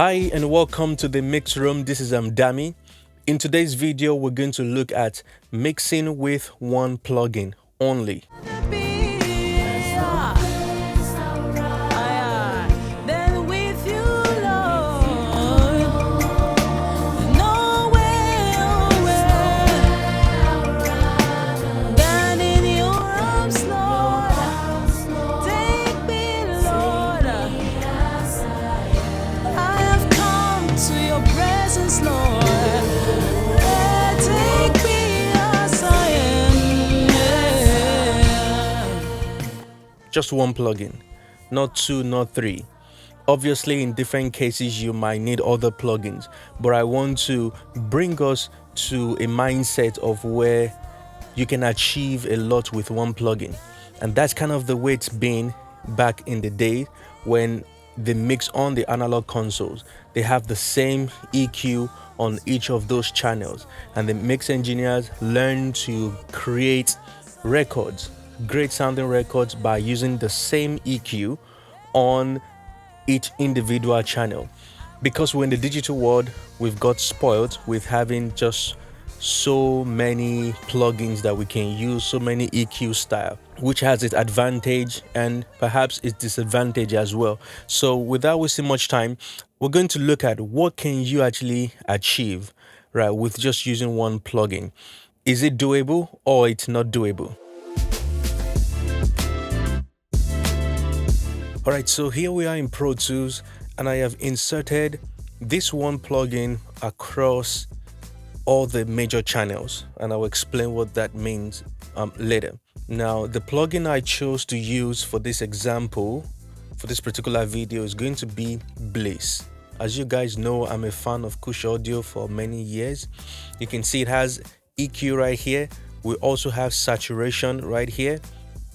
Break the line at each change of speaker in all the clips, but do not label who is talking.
Hi and welcome to the mix room. This is Dami. In today's video, we're going to look at mixing with one plugin only. Just one plugin, not two, not three. Obviously, in different cases, you might need other plugins, but I want to bring us to a mindset of where you can achieve a lot with one plugin. And that's kind of the way it's been back in the day when they mix on the analog consoles. They have the same EQ on each of those channels, and the mix engineers learn to create records, great sounding records, by using the same EQ on each individual channel. Because we're in the digital world, we've got spoiled with having just so many plugins that we can use, so many EQ style, which has its advantage and perhaps its disadvantage as well. So without wasting much time, we're going to look at what can you actually achieve, right, with just using one plugin. Is it doable or it's not doable? All right, so here we are in Pro Tools, and I have inserted this one plugin across all the major channels, and I'll explain what that means later. Now, the plugin I chose to use for this example, for this particular video, is going to be Blyss. As you guys know, I'm a fan of Kush audio for many years. You can see it has EQ right here. We also have saturation right here.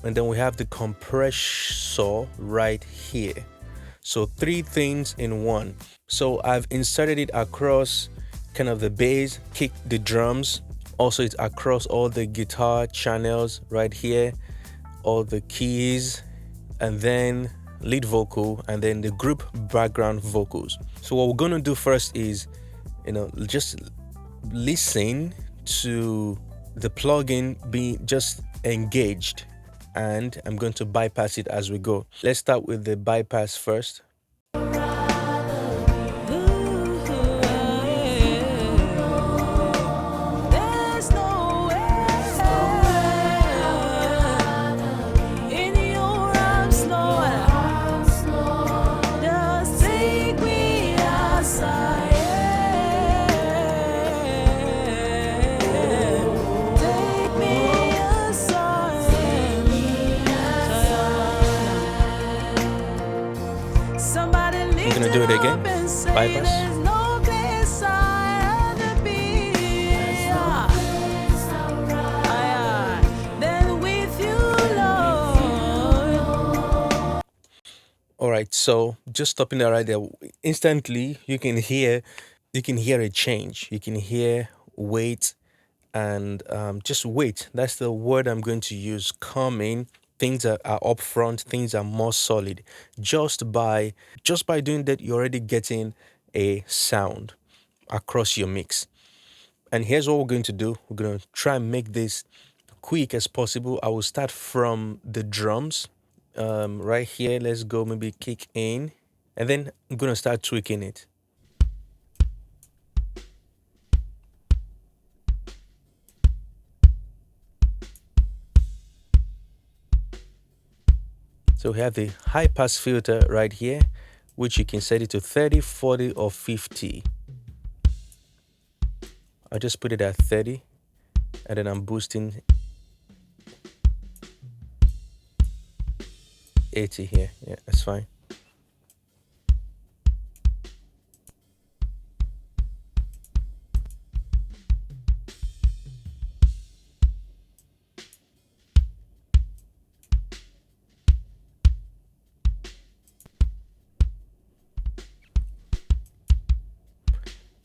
And then we have the compressor right here. So three things in one. So I've inserted it across kind of the bass, kick, the drums. Also, it's across all the guitar channels right here, all the keys, and then lead vocal, and then the group background vocals. So what we're gonna do first is, just listen to the plugin being just engaged, and I'm going to bypass it as we go. Let's start with the bypass first. I'm gonna do it again. Bypass. All right, so just stopping there right there. Instantly, you can hear a change. You can hear weight and just weight. That's the word I'm going to use. Coming. Things are up front, things are more solid. Just by doing that, you're already getting a sound across your mix. And here's what we're going to do. We're going to try and make this quick as possible. I will start from the drums. Right here, let's go maybe kick in, and then I'm going to start tweaking it. So we have the high pass filter right here, which you can set it to 30, 40, or 50. I'll just put it at 30, and then I'm boosting 80 here. Yeah, that's fine.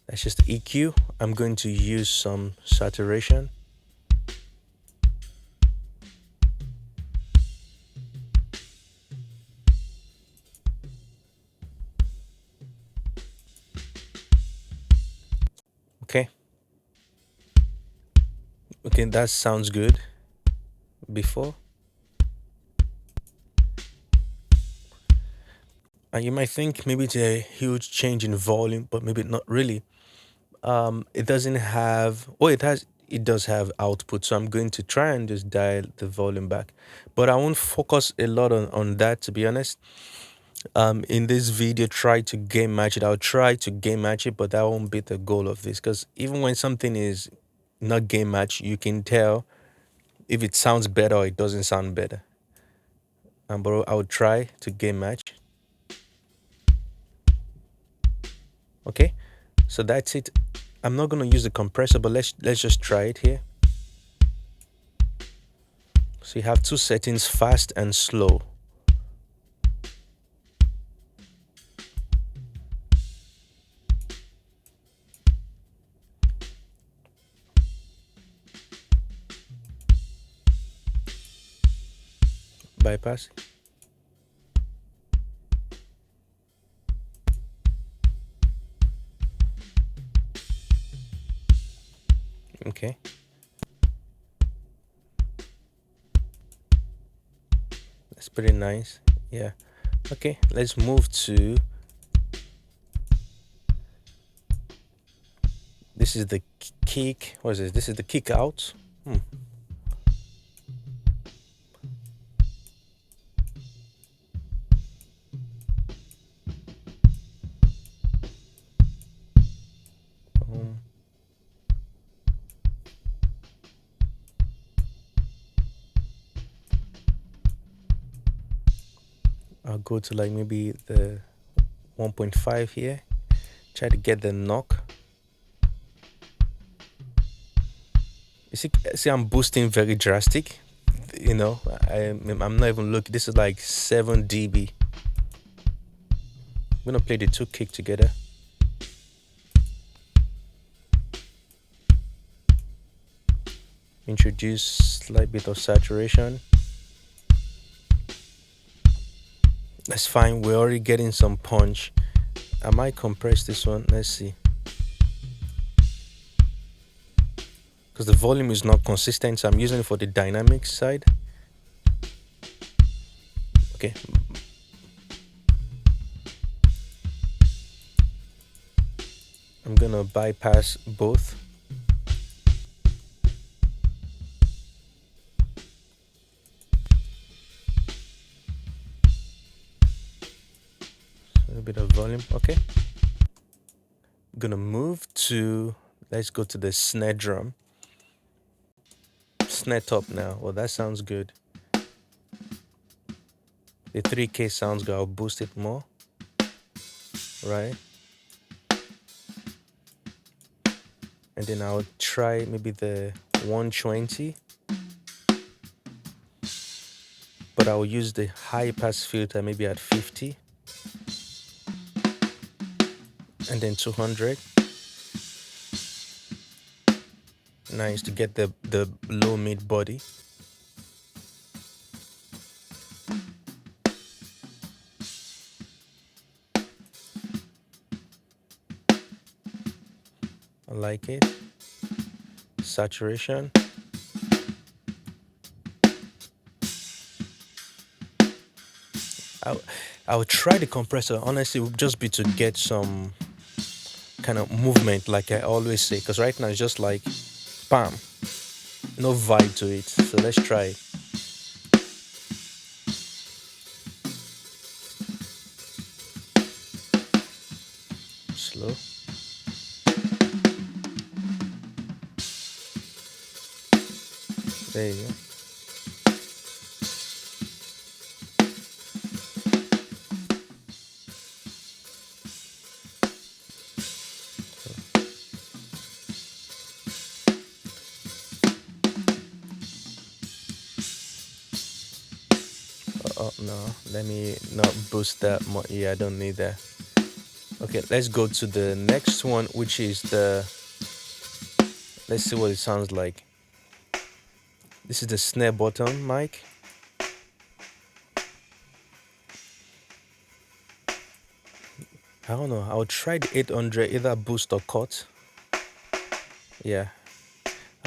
That's just EQ. I'm going to use some saturation. Okay, that sounds good. Before, and you might think maybe it's a huge change in volume, but maybe not really. It doesn't have. Well, it does have output, so I'm going to try and just dial the volume back, but I won't focus a lot on that, to be honest. In this video, try to game match it. I'll try to game match it, but that won't be the goal of this, because even when something is not game match, you can tell if it sounds better or it doesn't sound better. But I'll try to game match. Okay, so that's it. I'm not gonna use the compressor, but let's just try it here. So you have two settings, fast and slow. Bypass. Okay. That's pretty nice. Yeah. Okay, let's move to, this is the kick. What is this? This is the kick out. Um, I'll go to like maybe the 1.5 here. Try to get the knock. You see, I'm boosting very drastic. You know, I'm not even looking. This is like 7 dB. I'm gonna play the two kick together. Introduce slight bit of saturation. That's fine. We're already getting some punch. I might compress this one. Let's see. Because the volume is not consistent, so I'm using it for the dynamic side. Okay. I'm gonna bypass both. A bit of volume. Okay. I'm gonna move to, let's go to the snare drum. Snare top now. Well, that sounds good. The 3K sounds good. I'll boost it more. Right. And then I'll try maybe the 120. But I'll use the high pass filter maybe at 50. And then 200. Nice to get the low mid body. I like it. Saturation. I would try the compressor. Honestly, it would just be to get some kind of movement, like I always say, because right now it's just like bam, no vibe to it. So let's try it. Slow. There you go. Oh no, let me not boost that more. Yeah, I don't need that. Okay, let's go to the next one, which is the, let's see what it sounds like. This is the snare button mic. I don't know, I'll try the 800, either boost or cut. Yeah,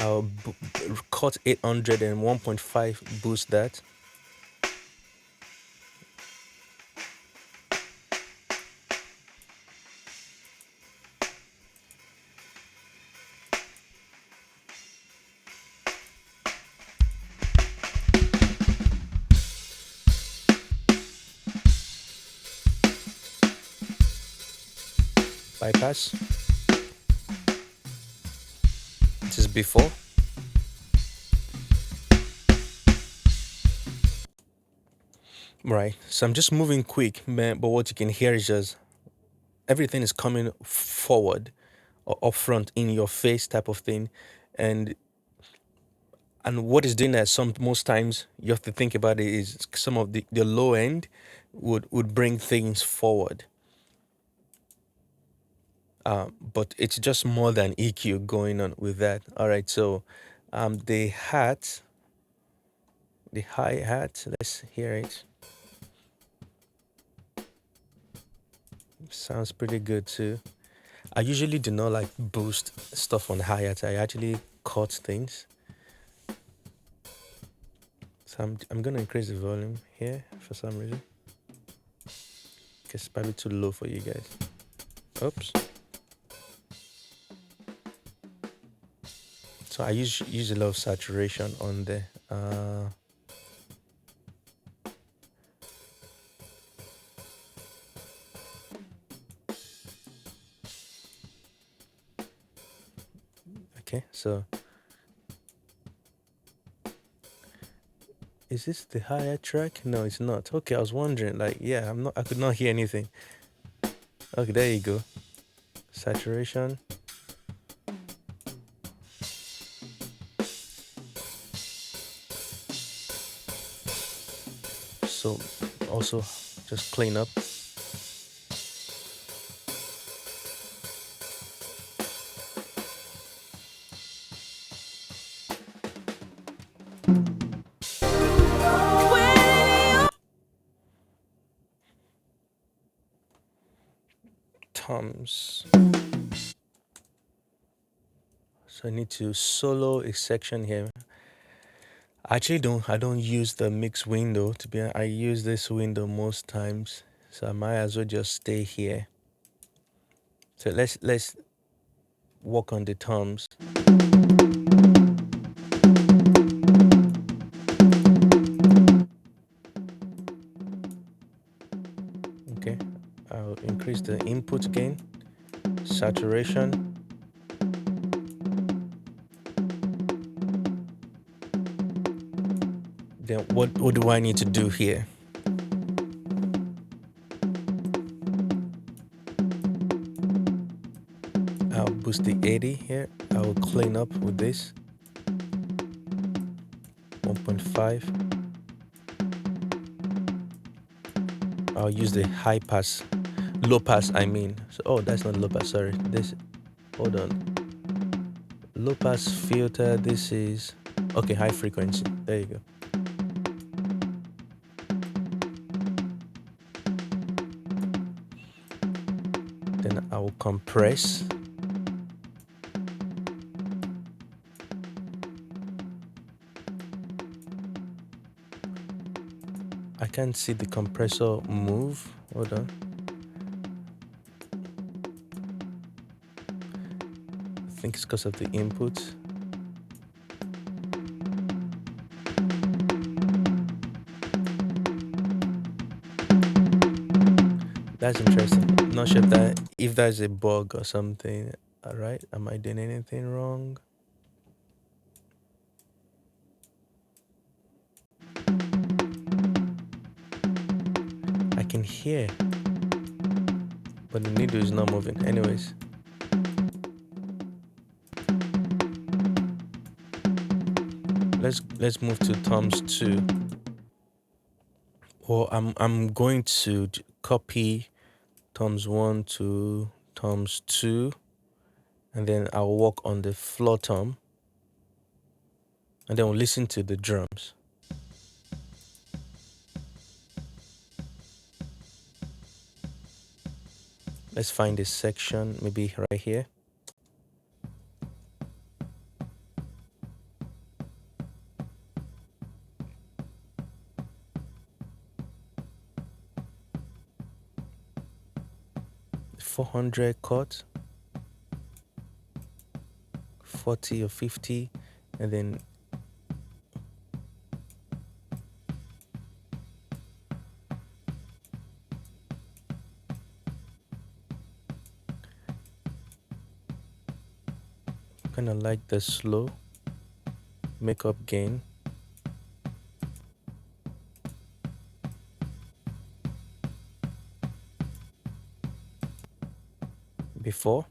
I'll cut 800 and 1.5, boost that. Bypass. This is before. Right. So I'm just moving quick, man. But what you can hear is just everything is coming forward or up front in your face type of thing. And what is doing that some most times you have to think about it is some of the low end would bring things forward. But it's just more than EQ going on with that. All right, so the hi hat, let's hear it. Sounds pretty good too. I usually do not like boost stuff on hi hat. I actually cut things. So I'm gonna increase the volume here for some reason. It's probably too low for you guys. Oops. So I use a lot of saturation on there. Okay, so is this the higher track? No, it's not. Okay, I was wondering. Like, yeah, I could not hear anything. Okay, there you go. Saturation. So also just clean up. Toms. So I need to solo a section here. I don't use the mix window to be honest. I use this window most times. So I might as well just stay here. So let's work on the toms. Okay. I'll increase the input gain, saturation. Then what do I need to do here? I'll boost the 80 here. I will clean up with this. 1.5. I'll use the high pass, low pass. I mean, so, oh, that's not low pass. Sorry, this. Hold on. Low pass filter. This is okay. High frequency. There you go. Then I will compress. I can't see the compressor move. Hold on. I think it's because of the input. That's interesting. Not sure if that's a bug or something. All right. Am I doing anything wrong? I can hear, but the needle is not moving. Anyways. Let's move to toms 2. Or I'm going to copy toms 1 to toms 2, and then I'll work on the floor tom, and then we'll listen to the drums. Let's find this section, maybe right here. 400 cut, 40 or 50, and then kind of like the slow makeup gain. Before.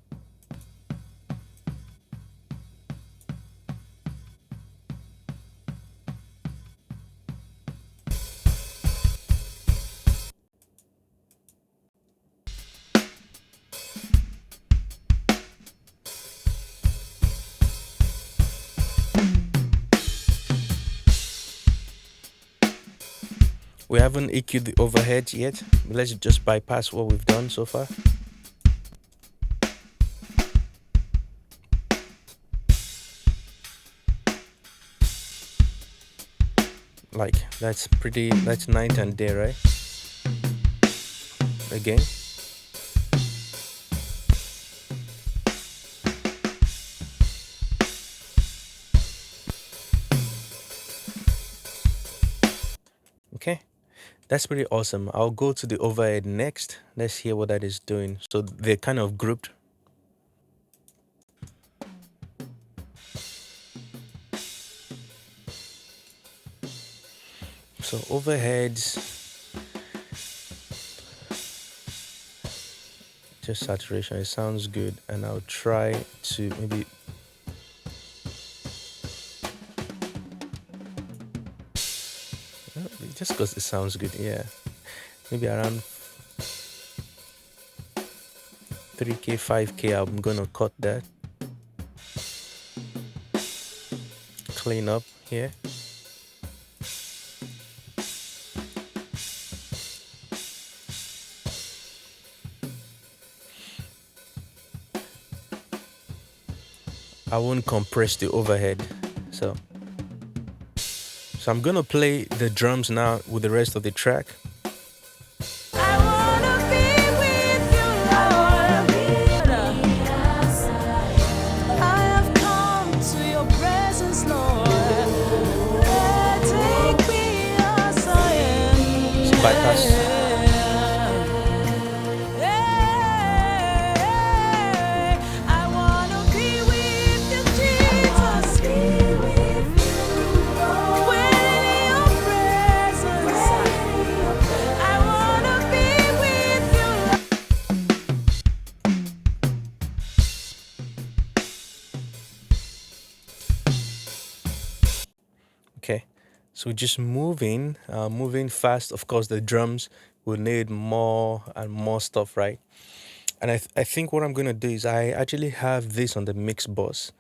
We haven't EQ'd the overhead yet. Let's just bypass what we've done so far. Like that's night and day, right? Again. Okay, that's pretty awesome. I'll go to the overhead next. Let's hear what that is doing. So they're kind of grouped. So overheads, just saturation, it sounds good. And I'll try to maybe just because it sounds good, yeah. Maybe around 3K, 5K, I'm gonna cut that. Clean up here. I won't compress the overhead, so I'm gonna play the drums now with the rest of the track. Bypass. Okay, so just moving fast. Of course, the drums will need more and more stuff, right? And I think what I'm gonna do is I actually have this on the mix bus.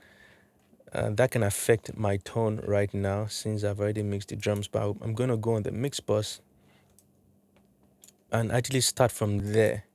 That can affect my tone right now since I've already mixed the drums. But I'm gonna go on the mix bus and actually start from there.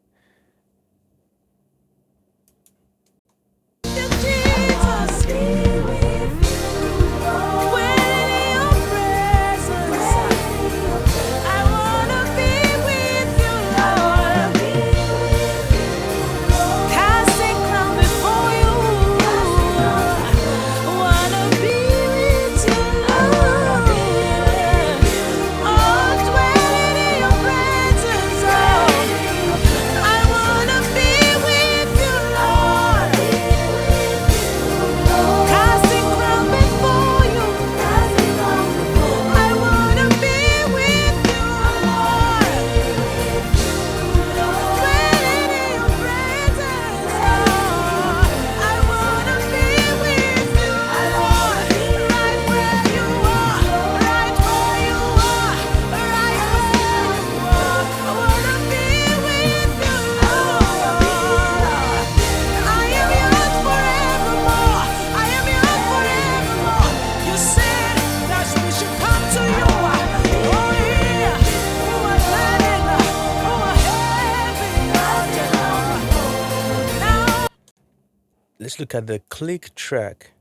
Let's look at the click track.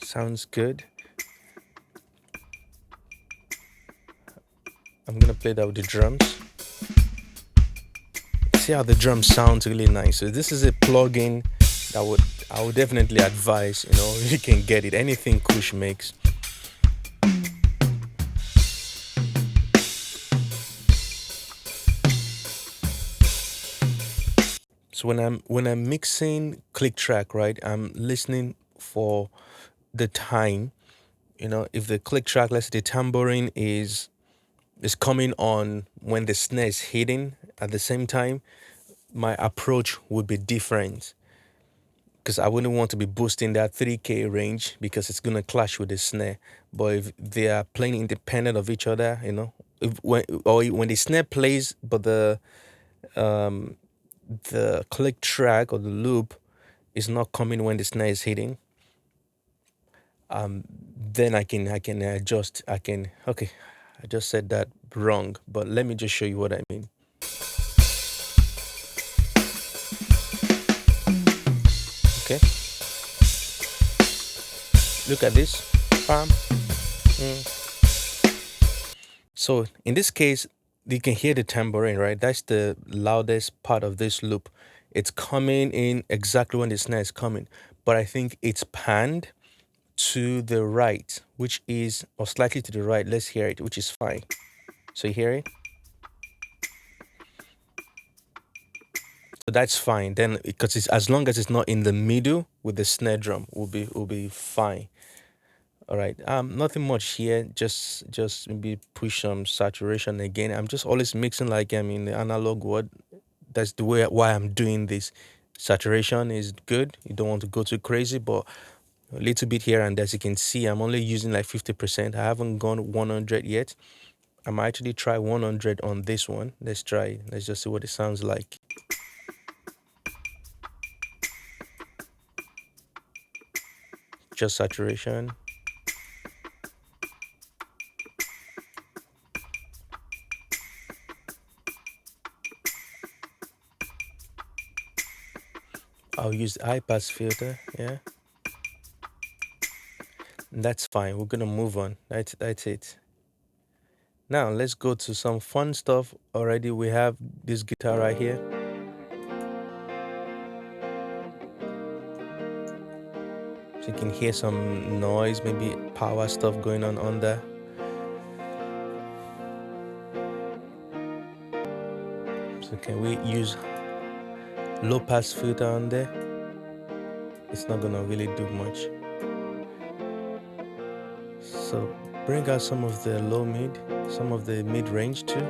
Sounds good. I'm gonna play that with the drums. see how the drum sounds really nice. So this is a plugin that I would definitely advise. You know, you can get it. Anything Kush makes. So when I'm mixing click track, right, I'm listening for the time. You know, if the click track, let's say the tambourine is coming on when the snare is hitting at the same time, my approach would be different because I wouldn't want to be boosting that 3K range because it's gonna clash with the snare. But if they are playing independent of each other, you know, when the snare plays, but the click track or the loop is not coming when the snare is hitting, then I can adjust. Okay, I just said that wrong, but let me just show you what I mean. Okay, look at this. Bam. So in this case, you can hear the tambourine, right? That's the loudest part of this loop. It's coming in exactly when the snare is coming, but I think it's panned to the right, which is, or slightly to the right. Let's hear it, which is fine. So you hear it? So that's fine. Then because it's as long as it's not in the middle with the snare drum, will be fine. All right. Nothing much here. Just maybe push some saturation again. I'm just always mixing like I'm in the analog world. That's the way why I'm doing this. Saturation is good. You don't want to go too crazy, but a little bit here and as you can see, I'm only using like 50%. I haven't gone 100 yet. I might actually try 100 on this one. Let's try it. Let's just see what it sounds like. Just saturation. I'll use the high pass filter. Yeah, that's fine. We're gonna move on. That's it. Now let's go to some fun stuff. Already we have this guitar right here. So you can hear some noise, maybe power stuff going on there. So can we use low pass filter on there? It's not gonna really do much. So bring out some of the low mid, some of the mid range too.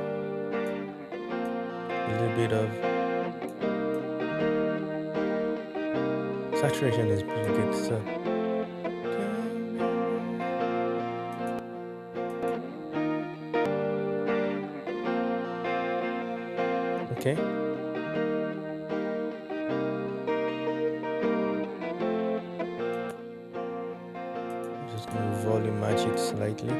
A little bit of saturation is pretty good. So okay. I'm just gonna volume match it slightly.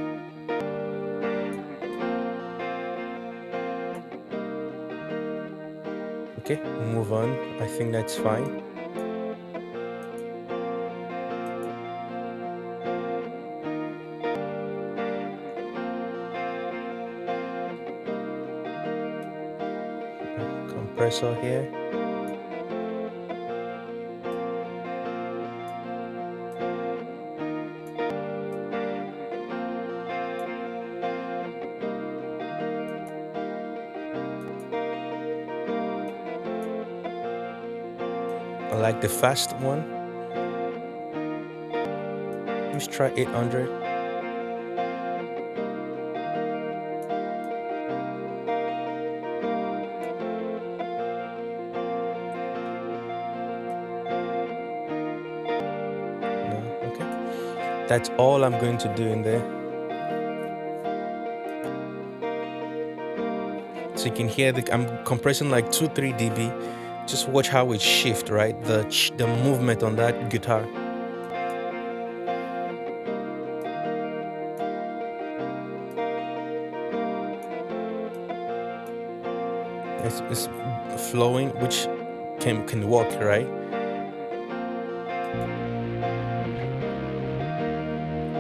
Okay, move on. I think that's fine. Compressor here. I like the fast one. Let's try 800. No, okay. That's all I'm going to do in there. So you can hear I'm compressing like 2-3 dB. Just watch how it shift, right? The movement on that guitar. It's flowing, which can work, right?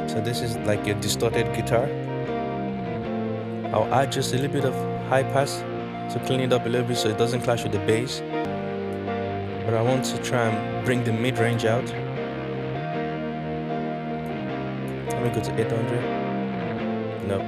So this is like your distorted guitar. I'll add just a little bit of high pass to clean it up a little bit so it doesn't clash with the bass. But I want to try and bring the mid-range out. Let me go to 800. Nope.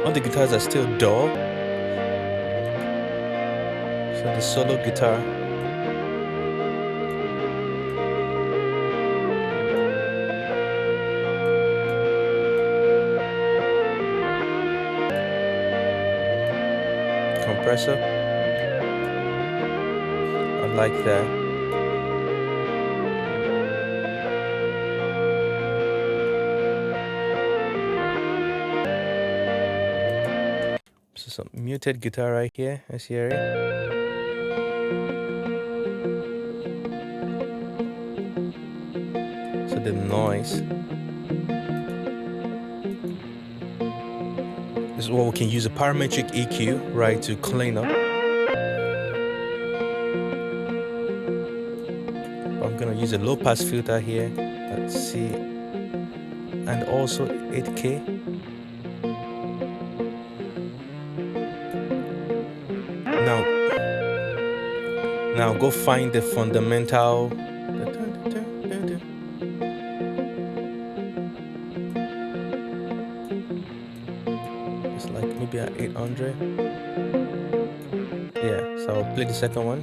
All the guitars are still dull. So the solo guitar. Compressor. I like that. So some muted guitar right here. Let's hear it. So the noise. This is what we can use a parametric EQ, right, to clean up. I'm gonna use a low pass filter here. Let's see. And also 8K. Now go find the fundamental. It's like maybe at 800. Yeah, so I'll play the second one.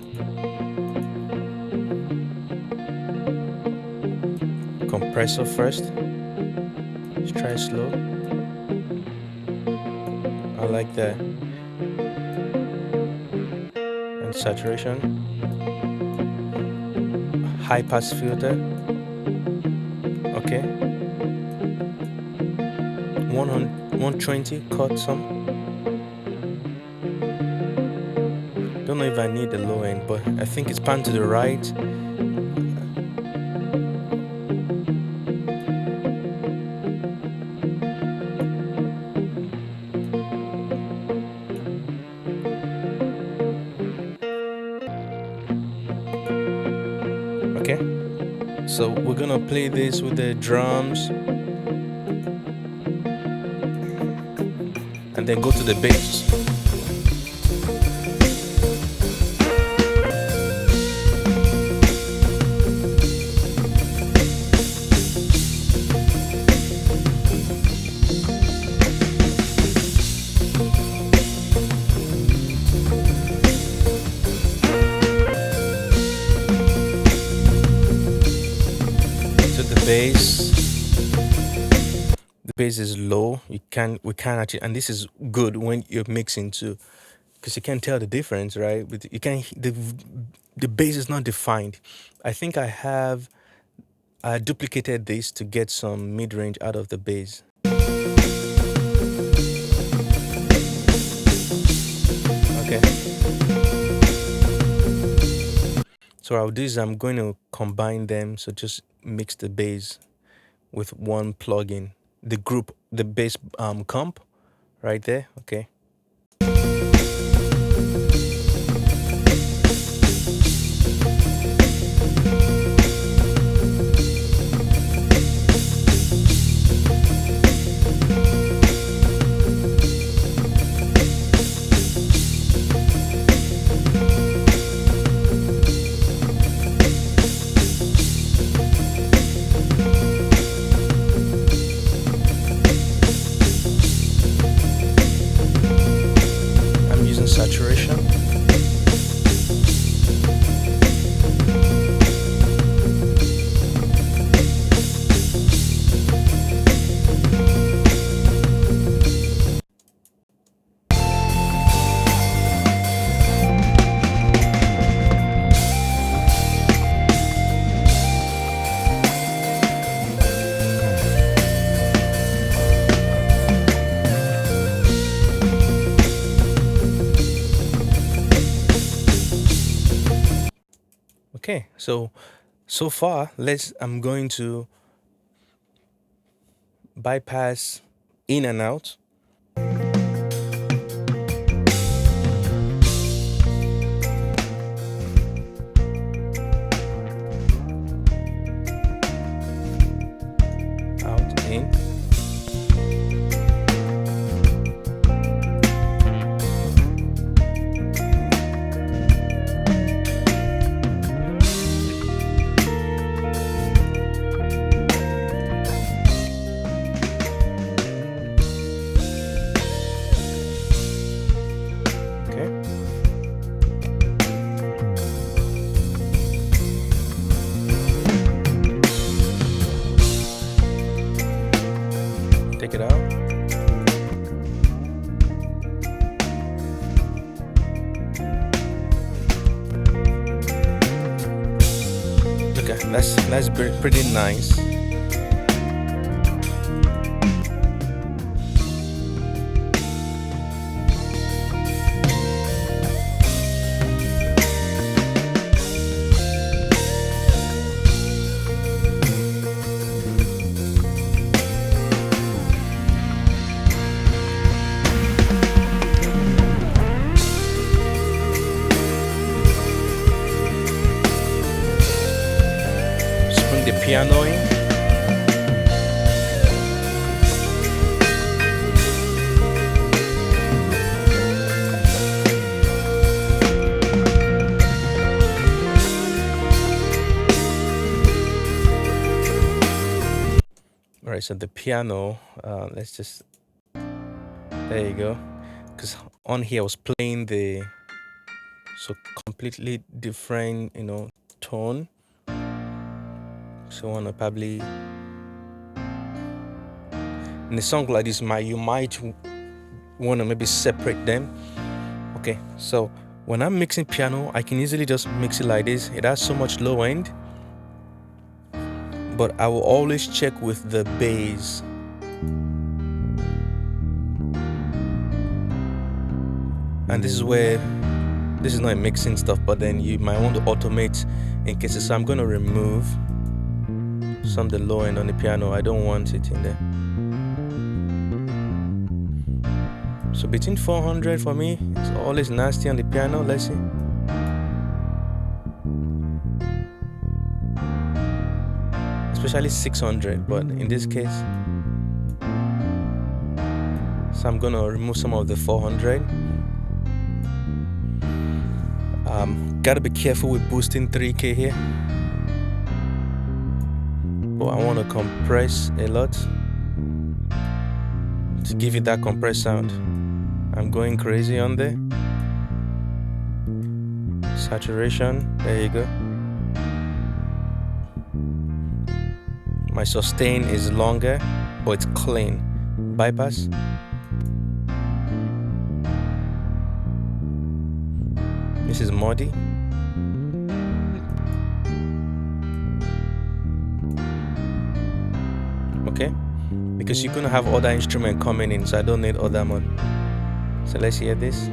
Compressor first. Let's try slow. I like that. And saturation. High pass filter. Okay. 120, cut some. Don't know if I need the low end, but I think it's pan to the right. Okay, so we're gonna play this with the drums and then go to the bass. The bass is low. We can't actually, and this is good when you're mixing too, because you can't tell the difference, right? But you can, the bass is not defined. I think I duplicated this to get some mid-range out of the bass. Okay. So what I'll do is I'm going to combine them. So just mix the bass with one plugin, the bass comp right there. Okay. Okay, so far I'm going to bypass in and out. Out, in. Okay, take it out. Okay, that's pretty nice. Just bring the piano in. All right, so the piano. Let's just there you go. Because on here I was playing the so completely different, tone. So I wanna probably in a song like this, you might wanna maybe separate them. Okay, so when I'm mixing piano, I can easily just mix it like this. It has so much low end, but I will always check with the bass. And this is not mixing stuff, but then you might want to automate in cases. So I'm gonna remove some of the low end on the piano. I don't want it in there. So between 400 for me, it's always nasty on the piano. Let's see. Especially 600, but in this case, so I'm gonna remove some of the 400. Gotta be careful with boosting 3K here. But I want to compress a lot to give it that compressed sound. I'm going crazy on there. Saturation, there you go. My sustain is longer, but it's clean. Bypass. This is muddy. Okay, because you're gonna have other instrument coming in, so I don't need other mud. So let's hear this.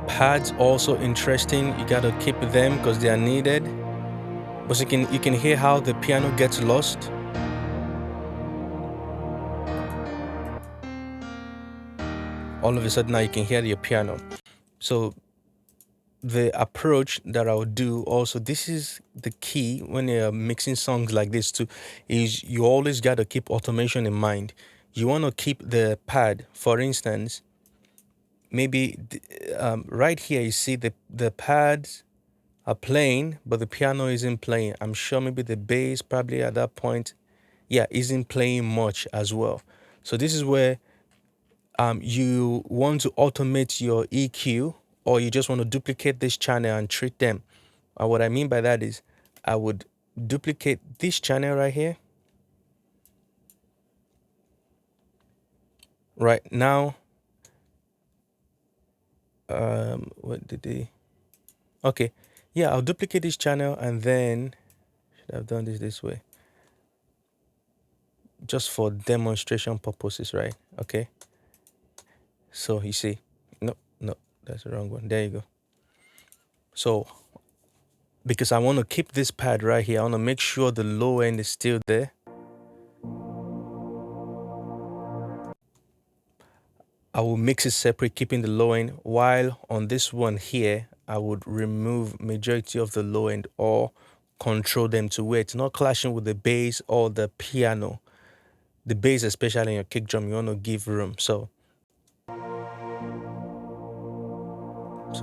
Pads also interesting. You gotta keep them because they are needed. But you can hear how the piano gets lost. All of a sudden now you can hear your piano. So the approach that I would do also, this is the key when you're mixing songs like this too, is you always gotta keep automation in mind. You wanna keep the pad, for instance, maybe right here you see the pads are playing, but the piano isn't playing. I'm sure maybe the bass probably at that point, isn't playing much as well. So this is where you want to automate your EQ, or you just want to duplicate this channel and treat them. What I mean by that is I would duplicate this channel right here. Right now, what did they? Okay, yeah, I'll duplicate this channel and then I've done this way just for demonstration purposes, right? Okay. So you see, no, that's the wrong one. There you go. So because I want to keep this pad right here, I want to make sure the low end is still there. I will mix it separate, keeping the low end, while on this one here, I would remove majority of the low end or control them to where it's not clashing with the bass or the piano. The bass, especially in your kick drum, you want to give room. So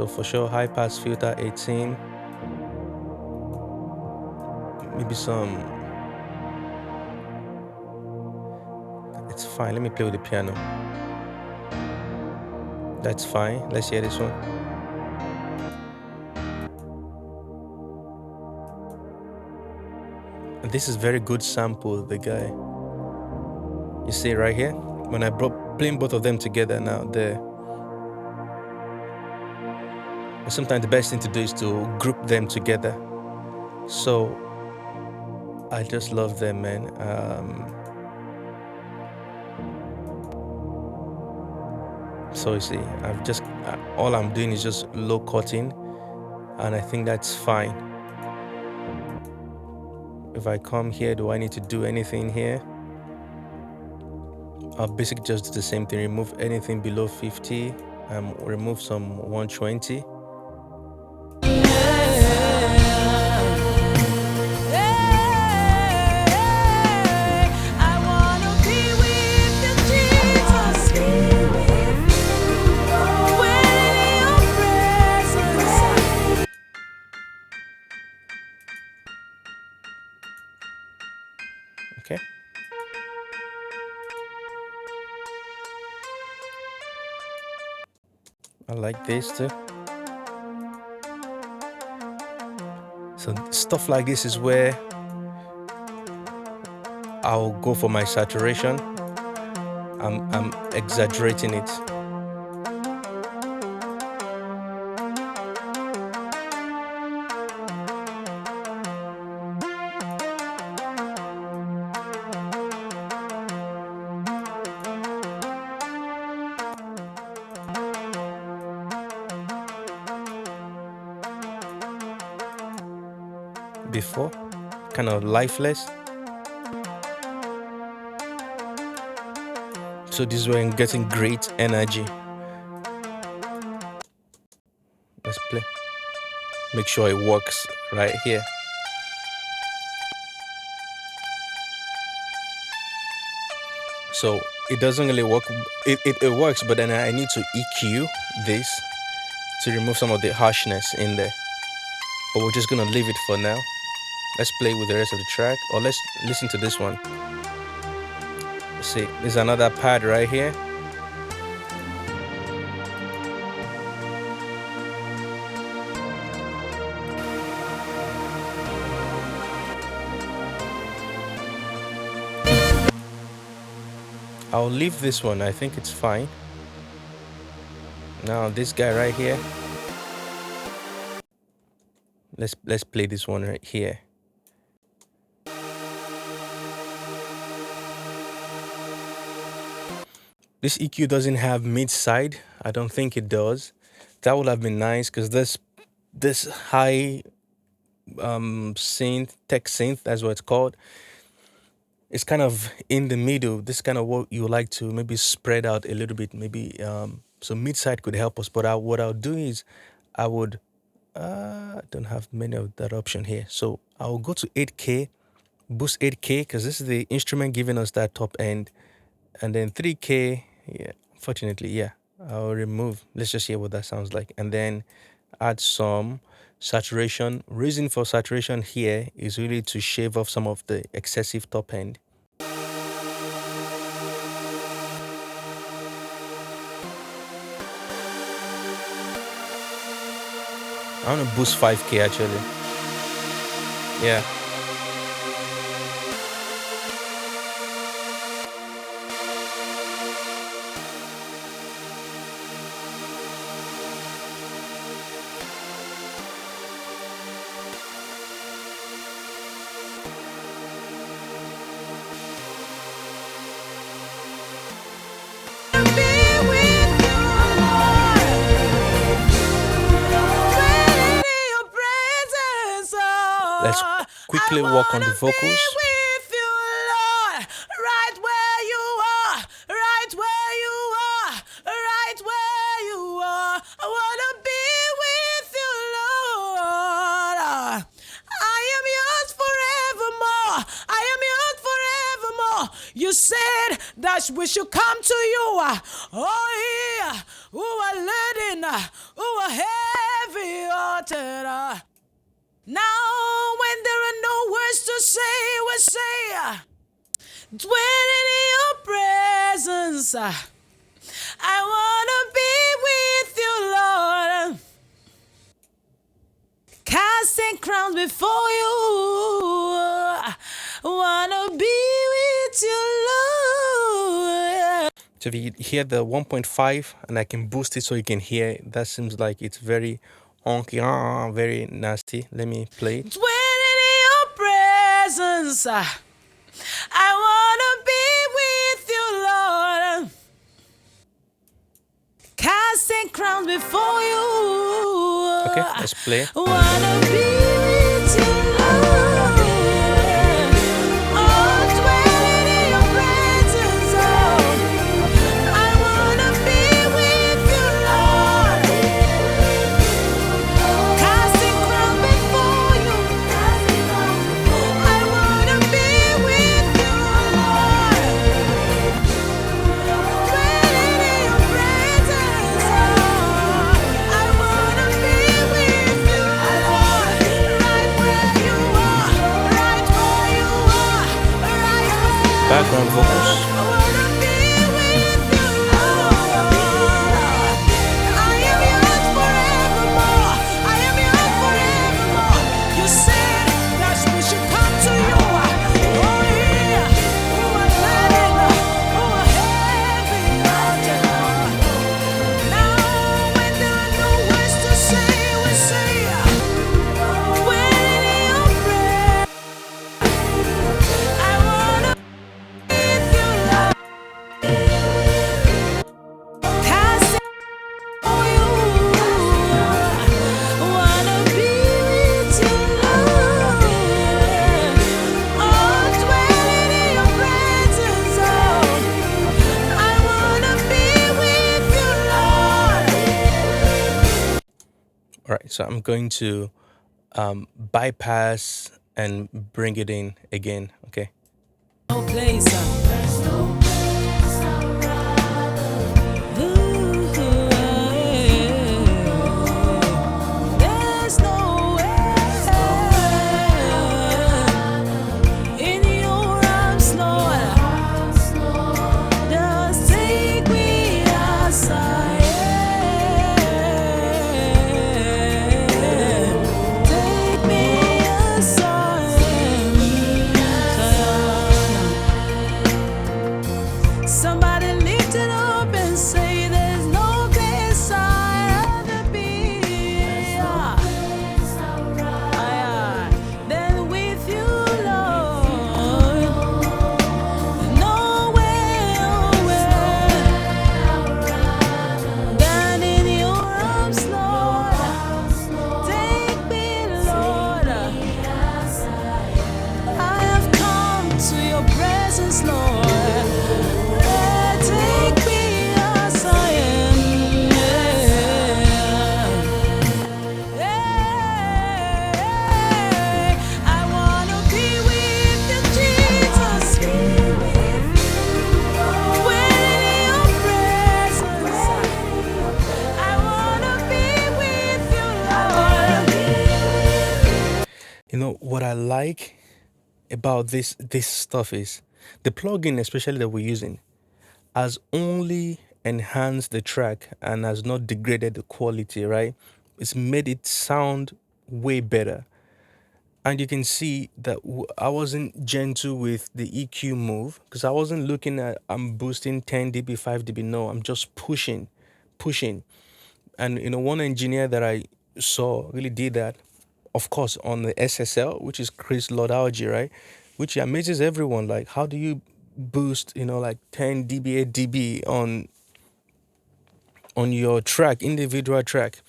for sure, high pass filter 18, maybe some, it's fine. Let me play with the piano. That's fine. Let's hear this one. This is very good sample, the guy. You see right here? When I brought playing both of them together now, there. Sometimes the best thing to do is to group them together. So I just love them, man. So you see, I've just all I'm doing is just low cutting, and I think that's fine. If I come here, do I need to do anything here? I'll basically just do the same thing. Remove anything below 50. Remove some 120. Okay. I like this too. So stuff like this is where I'll go for my saturation. I'm exaggerating it. Before, kind of lifeless. So this is where I'm getting great energy. Let's play. Make sure it works right here. So it doesn't really work. It works, but then I need to EQ this to remove some of the harshness in there. But we're just gonna leave it for now. Let's play with the rest of the track, or let's listen to this one. See, there's another pad right here. I'll leave this one. I think it's fine. Now this guy right here. Let's play this one right here. This EQ doesn't have mid side. I don't think it does. That would have been nice because this high synth, tech synth, that's what it's called. It's kind of in the middle. This kind of what you like to maybe spread out a little bit. Maybe so mid side could help us. But what I'll do is I would don't have many of that option here. So I'll go to 8K, boost 8K because this is the instrument giving us that top end, and then 3K. Yeah, unfortunately, yeah. I'll remove. Let's just hear what that sounds like, and then add some saturation. Reason for saturation here is really to shave off some of the excessive top end. I want to boost 5K actually. Yeah. Let's
I
quickly work on the
wanna be
vocals.
with you, Lord, right where you are, right where you are, right where you are. I wanna be with you, Lord. I am yours forevermore. I am yours forevermore. You said that we should come to you. Oh, yeah. Who are laden, who are heavy hearted. Now, when there are no words to say, we say, dwelling in your presence. I wanna be with you, Lord. Casting crowns before you. Wanna be with you, Lord.
So if you hear the 1.5 and I can boost it so you can hear it, that seems like it's very honky, very nasty. Let me play it.
Dwelling in your presence. I wanna be with you, Lord. Casting crowns before you.
Okay, let's play.
Wanna be with you, Lord. Oh, dwelling in your presence, oh. I wanna be with you, Lord. Casting crowns before you. I wanna be with you, Lord. Dwelling in your presence, oh. I wanna be with you, Lord. Right where you are, right where you are, right where
Background vocals.
I wanna be with you, Lord. I am yours forevermore. I am yours forevermore. You said that we should come to you. Oh yeah, who are laden, who are heavy hearted. Now when there are no words to say, we say, dwelling in your presence, I wanna be with you, Lord. Casting for you, wanna be with you, Lord. Oh, dwelling in your presence, oh. I wanna be with you, Lord.
All right, so I'm going to bypass and bring it in again. Okay.
No place. There's nowhere in your arms, Lord. Just take me as I am. Take me as I am. Somebody lift it up and say there's no place I'd rather be. Than with you, Lord. Nowhere than in your arms, Lord. Take me, Lord. I have come to your presence, Lord. Take me as I am. I wanna be with you, Jesus. When in your presence, I wanna be with you, Lord.
You know what I like about this stuff is the plugin, especially that we're using, has only enhanced the track and has not degraded the quality, right? It's made it sound way better. And you can see that I wasn't gentle with the EQ move because I wasn't looking at I'm boosting 10 dB, 5 dB. No, I'm just pushing. And one engineer that I saw really did that, of course, on the SSL, which is Chris Lodalgi, right? Which amazes everyone. Like, how do you boost, like 10 dB, 8 dB on your track, individual track?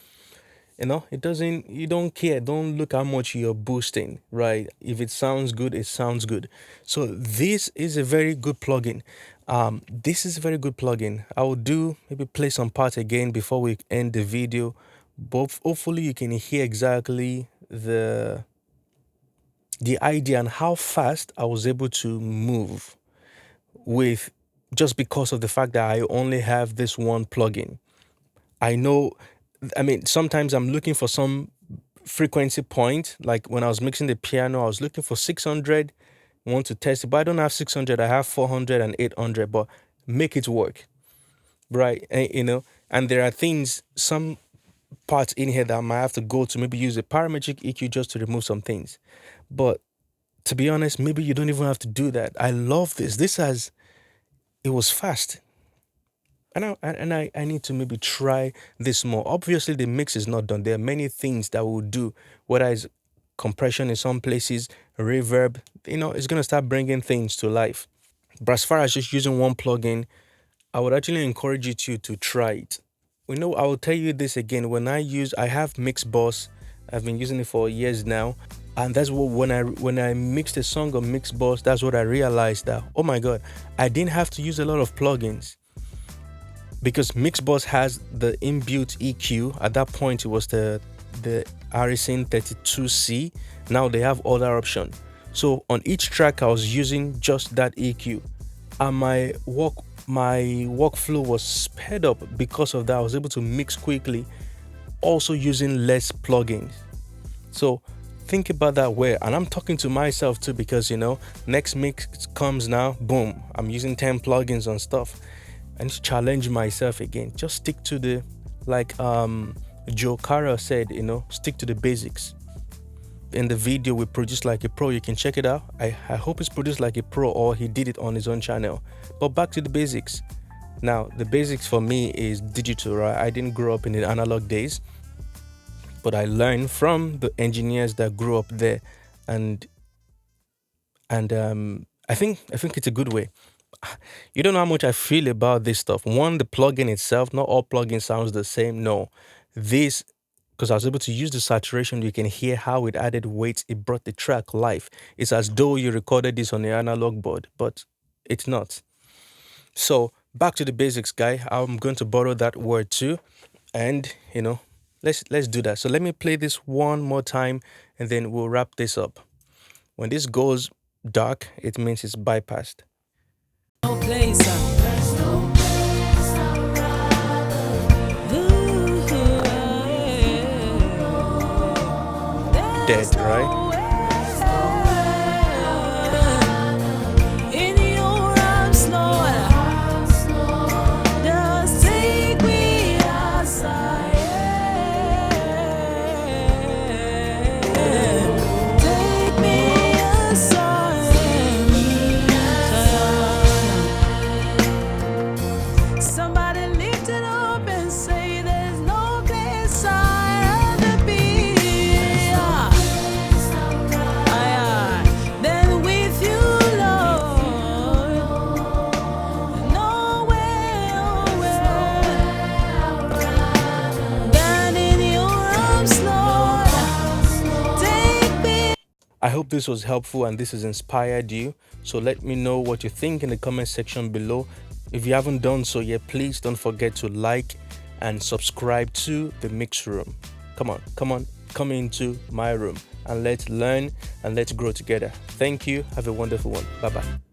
It doesn't, you don't care, don't look how much you're boosting, right? If it sounds good, it sounds good. So this is a very good plugin. This is a very good plugin. I will do maybe play some part again before we end the video, but hopefully you can hear exactly the idea and how fast I was able to move with, just because of the fact that I only have this one plugin. I know, I mean, sometimes I'm looking for some frequency point. Like when I was mixing the piano, I was looking for 600, want to test it, but I don't have 600. I have 400 and 800, but make it work, right? And there are things, some parts in here that I might have to go to maybe use a parametric EQ just to remove some things. But to be honest, maybe you don't even have to do that. I love this. It was fast. And I need to maybe try this more. Obviously, the mix is not done. There are many things that we'll do, whether it's compression in some places, reverb, it's going to start bringing things to life. But as far as just using one plugin, I would actually encourage you to try it. I will tell you this again. I have Mixboss. I've been using it for years now. And that's what, when I mixed a song on Mixboss, that's what I realized that, oh my God, I didn't have to use a lot of plugins. Because Mixboss has the inbuilt EQ. At that point, it was the Harrison 32C. Now they have other options. So on each track, I was using just that EQ. And my workflow was sped up because of that. I was able to mix quickly, also using less plugins. So think about that way. And I'm talking to myself too, because next mix comes now, boom, I'm using 10 plugins on stuff. And challenge myself again. Just stick to the, like Joe Cara said, stick to the basics. In the video we produced like a pro, you can check it out. I hope it's produced like a pro, or he did it on his own channel. But back to the basics. Now the basics for me is digital, right? I didn't grow up in the analog days, but I learned from the engineers that grew up there, and I think it's a good way. You don't know how much I feel about this stuff. One, the plugin itself, not all plugins sounds the same. No, this, because I was able to use the saturation, you can hear how it added weight. It brought the track life. It's as though you recorded this on the analog board, but it's not. So back to the basics, guy. I'm going to borrow that word too, and let's do that. So let me play this one more time, and then we'll wrap this up. When this goes dark, it means it's bypassed.
No place.
Dead, right? I hope this was helpful and this has inspired you. So let me know what you think in the comment section below. If you haven't done so yet, please don't forget to like and subscribe to the Mix Room. Come on, come into my room and let's learn and let's grow together. Thank you. Have a wonderful one. Bye-bye.